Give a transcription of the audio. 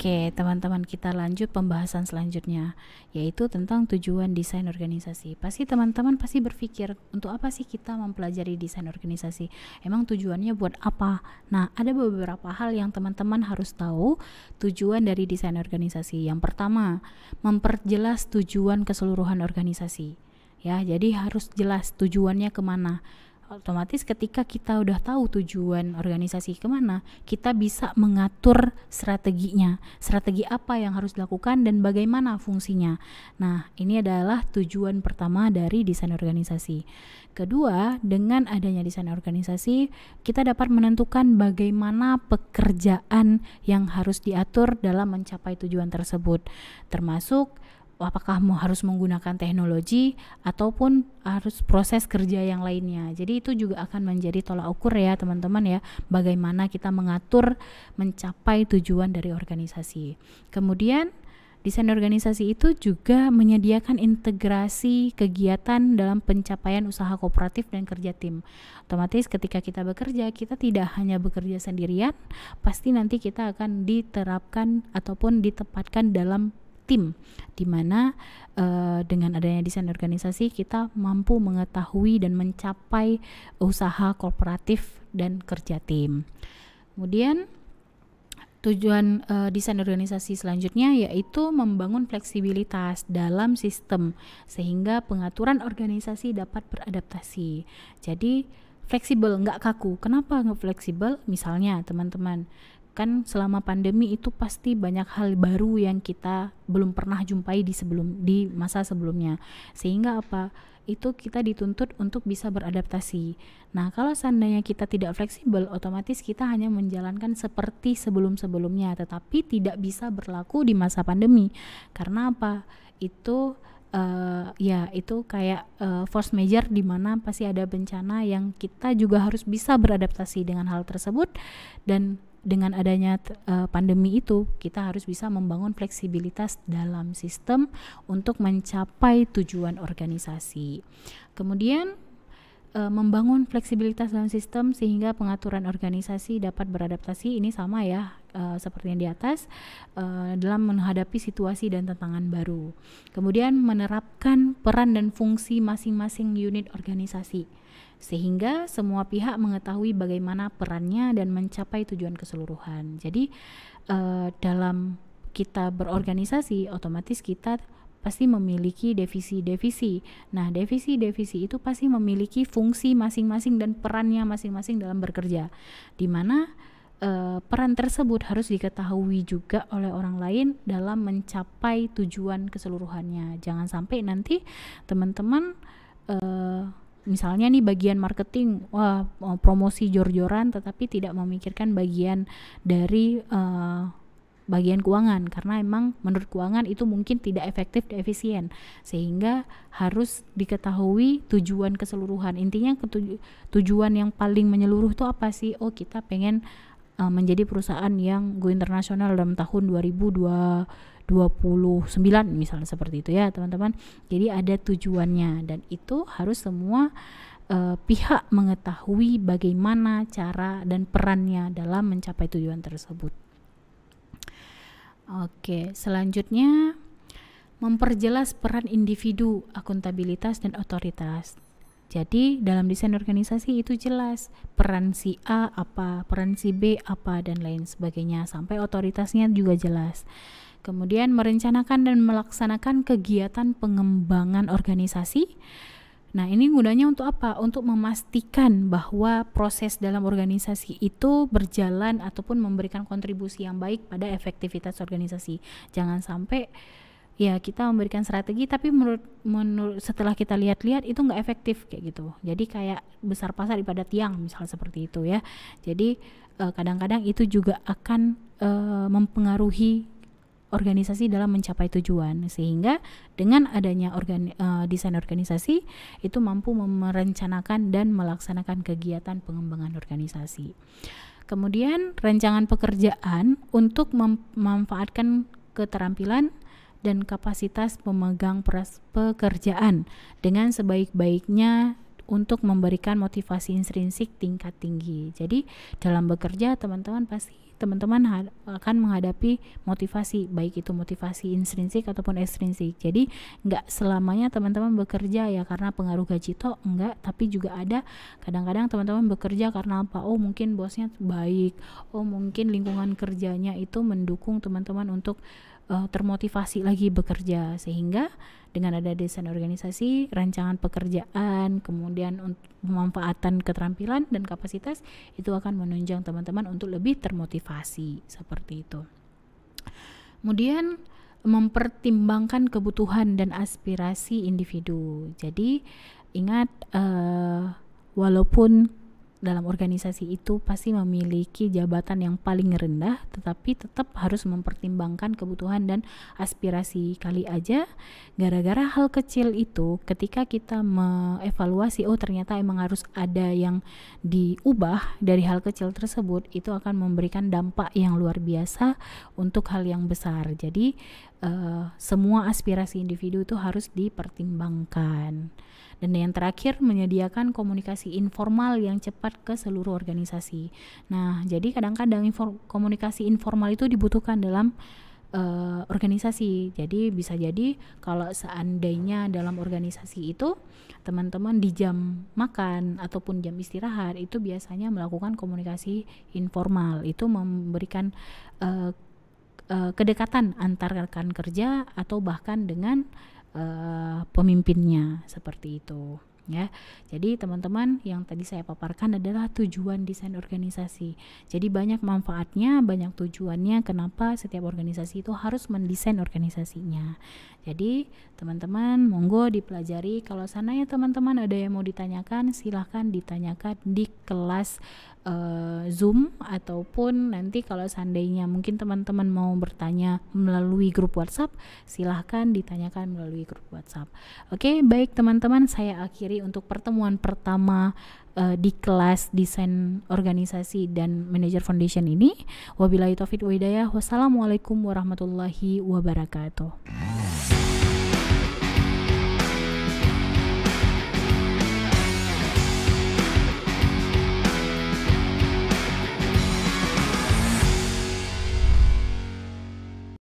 Oke, teman-teman, kita lanjut pembahasan selanjutnya, yaitu tentang tujuan desain organisasi. Pasti teman-teman pasti berpikir, untuk apa sih kita mempelajari desain organisasi? Emang tujuannya buat apa? Nah, ada beberapa hal yang teman-teman harus tahu tujuan dari desain organisasi. Yang pertama, memperjelas tujuan keseluruhan organisasi. Ya, jadi harus jelas tujuannya kemana. Otomatis ketika kita udah tahu tujuan organisasi kemana, kita bisa mengatur strateginya, strategi apa yang harus dilakukan dan bagaimana fungsinya. Nah, ini adalah tujuan pertama dari desain organisasi. Kedua, dengan adanya desain organisasi, kita dapat menentukan bagaimana pekerjaan yang harus diatur dalam mencapai tujuan tersebut, termasuk apakah harus menggunakan teknologi ataupun harus proses kerja yang lainnya. Jadi itu juga akan menjadi tolak ukur ya teman-teman ya, bagaimana kita mengatur mencapai tujuan dari organisasi. Kemudian desain organisasi itu juga menyediakan integrasi kegiatan dalam pencapaian usaha kooperatif dan kerja tim. Otomatis ketika kita bekerja, kita tidak hanya bekerja sendirian, pasti nanti kita akan diterapkan ataupun ditempatkan dalam tim, dimana dengan adanya desain organisasi kita mampu mengetahui dan mencapai usaha kooperatif dan kerja tim. Kemudian tujuan desain organisasi selanjutnya yaitu membangun fleksibilitas dalam sistem sehingga pengaturan organisasi dapat beradaptasi. Jadi fleksibel, nggak kaku. Kenapa nggak fleksibel? Misalnya teman-teman, kan selama pandemi itu pasti banyak hal baru yang kita belum pernah jumpai di masa sebelumnya, sehingga apa? Itu kita dituntut untuk bisa beradaptasi. Nah, kalau seandainya kita tidak fleksibel, otomatis kita hanya menjalankan seperti sebelum-sebelumnya, tetapi tidak bisa berlaku di masa pandemi. Karena apa? Itu itu kayak force major, di mana pasti ada bencana yang kita juga harus bisa beradaptasi dengan hal tersebut. Dan dengan adanya pandemi itu, kita harus bisa membangun fleksibilitas dalam sistem untuk mencapai tujuan organisasi. Kemudian membangun fleksibilitas dalam sistem sehingga pengaturan organisasi dapat beradaptasi. Ini sama ya, seperti yang di atas, dalam menghadapi situasi dan tantangan baru. Kemudian menerapkan peran dan fungsi masing-masing unit organisasi sehingga semua pihak mengetahui bagaimana perannya dan mencapai tujuan keseluruhan. Jadi dalam kita berorganisasi, otomatis kita pasti memiliki divisi-divisi. Nah, divisi-divisi itu pasti memiliki fungsi masing-masing dan perannya masing-masing dalam bekerja, di mana peran tersebut harus diketahui juga oleh orang lain dalam mencapai tujuan keseluruhannya. Jangan sampai nanti teman-teman misalnya nih bagian marketing, promosi jor-joran tetapi tidak memikirkan bagian dari bagian keuangan, karena emang menurut keuangan itu mungkin tidak efektif dan efisien, sehingga harus diketahui tujuan keseluruhan. Intinya tujuan yang paling menyeluruh itu apa sih? Oh, kita pengen menjadi perusahaan yang go internasional dalam tahun 2029 misalnya, seperti itu ya teman-teman. Jadi ada tujuannya dan itu harus semua pihak mengetahui bagaimana cara dan perannya dalam mencapai tujuan tersebut. Oke, selanjutnya memperjelas peran individu, akuntabilitas dan otoritas. Jadi dalam desain organisasi itu jelas peran si A apa, peran si B apa, dan lain sebagainya, sampai otoritasnya juga jelas. Kemudian merencanakan dan melaksanakan kegiatan pengembangan organisasi. Nah, ini gunanya untuk apa? Untuk memastikan bahwa proses dalam organisasi itu berjalan ataupun memberikan kontribusi yang baik pada efektivitas organisasi. Jangan sampai ya kita memberikan strategi tapi menurut setelah kita lihat-lihat itu nggak efektif kayak gitu. Jadi kayak besar pasar daripada tiang, misalnya seperti itu ya. Jadi kadang-kadang itu juga akan mempengaruhi organisasi dalam mencapai tujuan, sehingga dengan adanya desain organisasi itu mampu merencanakan dan melaksanakan kegiatan pengembangan organisasi. Kemudian rancangan pekerjaan untuk memanfaatkan keterampilan dan kapasitas pemegang pekerjaan dengan sebaik-baiknya untuk memberikan motivasi intrinsik tingkat tinggi. Jadi dalam bekerja teman-teman pasti teman-teman akan menghadapi motivasi, baik itu motivasi intrinsik ataupun ekstrinsik. Jadi nggak selamanya teman-teman bekerja ya karena pengaruh gaji toh, enggak, tapi juga ada kadang-kadang teman-teman bekerja karena apa? Oh mungkin bosnya baik, oh mungkin lingkungan kerjanya itu mendukung teman-teman untuk termotivasi lagi bekerja, sehingga dengan ada desain organisasi, rancangan pekerjaan, kemudian pemanfaatan keterampilan dan kapasitas itu akan menunjang teman-teman untuk lebih termotivasi seperti itu. Kemudian mempertimbangkan kebutuhan dan aspirasi individu. Jadi ingat walaupun dalam organisasi itu pasti memiliki jabatan yang paling rendah, tetapi tetap harus mempertimbangkan kebutuhan dan aspirasi. Kali aja gara-gara hal kecil itu, ketika kita mengevaluasi, oh ternyata emang harus ada yang diubah dari hal kecil tersebut, itu akan memberikan dampak yang luar biasa untuk hal yang besar. Jadi semua aspirasi individu itu harus dipertimbangkan. Dan yang terakhir, menyediakan komunikasi informal yang cepat ke seluruh organisasi. Nah, jadi kadang-kadang komunikasi informal itu dibutuhkan dalam organisasi. Jadi bisa jadi kalau seandainya dalam organisasi itu teman-teman di jam makan ataupun jam istirahat itu biasanya melakukan komunikasi informal. Itu memberikan kedekatan antar rekan kerja atau bahkan dengan pemimpinnya, seperti itu ya. Jadi teman-teman, yang tadi saya paparkan adalah tujuan desain organisasi. Jadi banyak manfaatnya, banyak tujuannya kenapa setiap organisasi itu harus mendesain organisasinya. Jadi teman-teman monggo dipelajari. Kalau sananya teman-teman ada yang mau ditanyakan, silahkan ditanyakan di kelas Zoom, ataupun nanti kalau seandainya mungkin teman-teman mau bertanya melalui grup WhatsApp, silahkan ditanyakan melalui grup WhatsApp. Oke, baik teman-teman, saya akhiri untuk pertemuan pertama di kelas desain organisasi dan manajer foundation ini. Wabillahi taufiq wa hidayah. Wassalamualaikum warahmatullahi wabarakatuh.